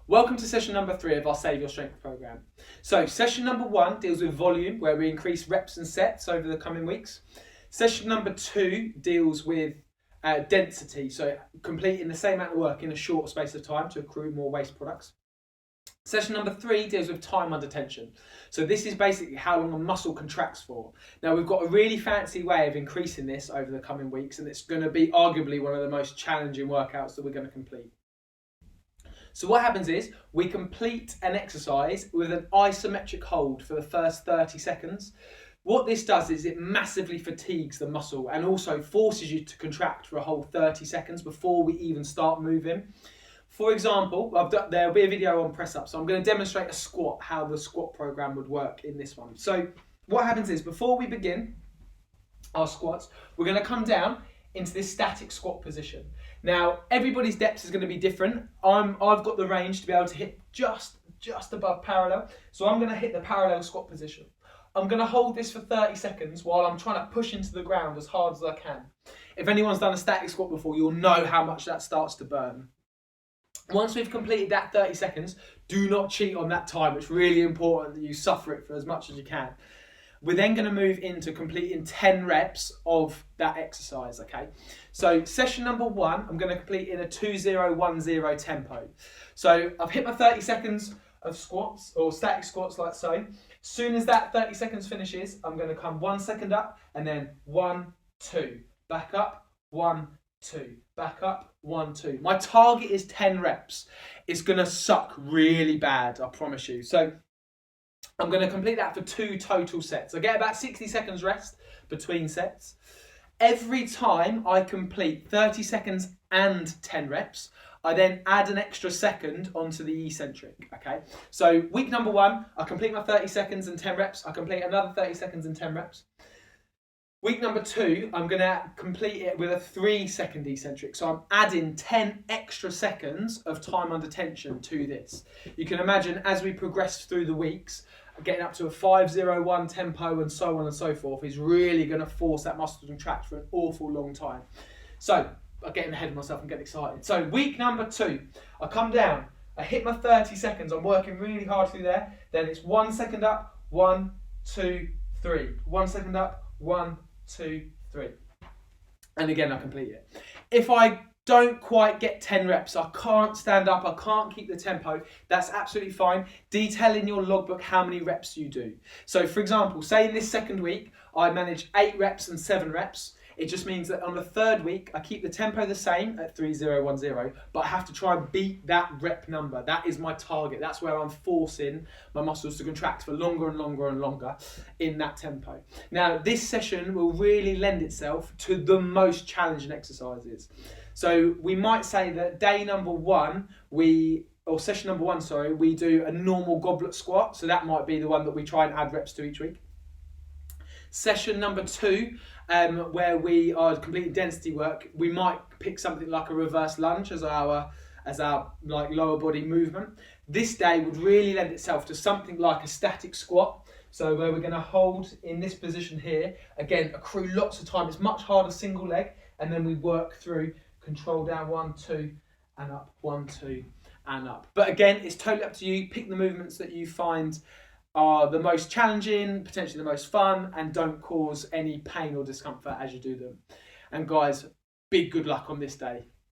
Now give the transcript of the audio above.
Welcome to session number 3 of our Save Your Strength program. So session number 1 deals with volume, where we increase reps and sets over the coming weeks. Session number 2 deals with density, so completing the same amount of work in a short space of time to accrue more waste products. Session number 3 deals with time under tension. So this is basically how long a muscle contracts for. Now we've got a really fancy way of increasing this over the coming weeks, and it's going to be arguably one of the most challenging workouts that we're going to complete. So what happens is we complete an exercise with an isometric hold for the first 30 seconds. What this does is it massively fatigues the muscle and also forces you to contract for a whole 30 seconds before we even start moving. For example, there'll be a video on press up, so I'm going to demonstrate a squat, how the squat program would work in this one. So what happens is before we begin our squats, we're going to come down into this static squat position. Now, everybody's depth is going to be different. I've got the range to be able to hit just above parallel. So I'm going to hit the parallel squat position. I'm going to hold this for 30 seconds while I'm trying to push into the ground as hard as I can. If anyone's done a static squat before, you'll know how much that starts to burn. Once we've completed that 30 seconds, do not cheat on that time. It's really important that you suffer it for as much as you can. We're then going to move into completing 10 reps of that exercise, okay? So session number 1, I'm going to complete in a 2010 tempo. So I've hit my 30 seconds of squats, or static squats like so. As soon as that 30 seconds finishes, I'm going to come 1 second up, and then 1, 2, back up, 1, 2, back up, 1, 2. My target is 10 reps. It's going to suck really bad, I promise you. So I'm going to complete that for 2 total sets. I get about 60 seconds rest between sets. Every time I complete 30 seconds and 10 reps, I then add an extra second onto the eccentric, okay? So week number 1, I complete my 30 seconds and 10 reps. I complete another 30 seconds and 10 reps. Week number 2, I'm going to complete it with a 3-second eccentric. So I'm adding 10 extra seconds of time under tension to this. You can imagine as we progress through the weeks, getting up to a 5-0-1 tempo and so on and so forth is really going to force that muscle to contract for an awful long time. So I'm getting ahead of myself and getting excited. So week number 2, I come down, I hit my 30 seconds, I'm working really hard through there. Then it's 1 second up, 1, 2, 3. 1 second up, 1, 2, 3. And again, I complete it. If I don't quite get 10 reps, I can't stand up, I can't keep the tempo, that's absolutely fine. Detail in your logbook how many reps you do. So for example, say in this second week, I manage 8 reps and 7 reps. It just means that on the third week, I keep the tempo the same at 3010, but I have to try and beat that rep number. That is my target. That's where I'm forcing my muscles to contract for longer and longer and longer in that tempo. Now, this session will really lend itself to the most challenging exercises. So we might say that day number 1, session number 1, we do a normal goblet squat. So that might be the one that we try and add reps to each week. Session number 2, where we are completing density work, we might pick something like a reverse lunge as our like lower body movement. This day would really lend itself to something like a static squat. So where we're going to hold in this position here, again, accrue lots of time. It's much harder single leg, and then we work through control down 1, 2, and up, 1, 2, and up. But again, it's totally up to you. Pick the movements that you find are the most challenging, potentially the most fun, and don't cause any pain or discomfort as you do them. And guys, big good luck on this day.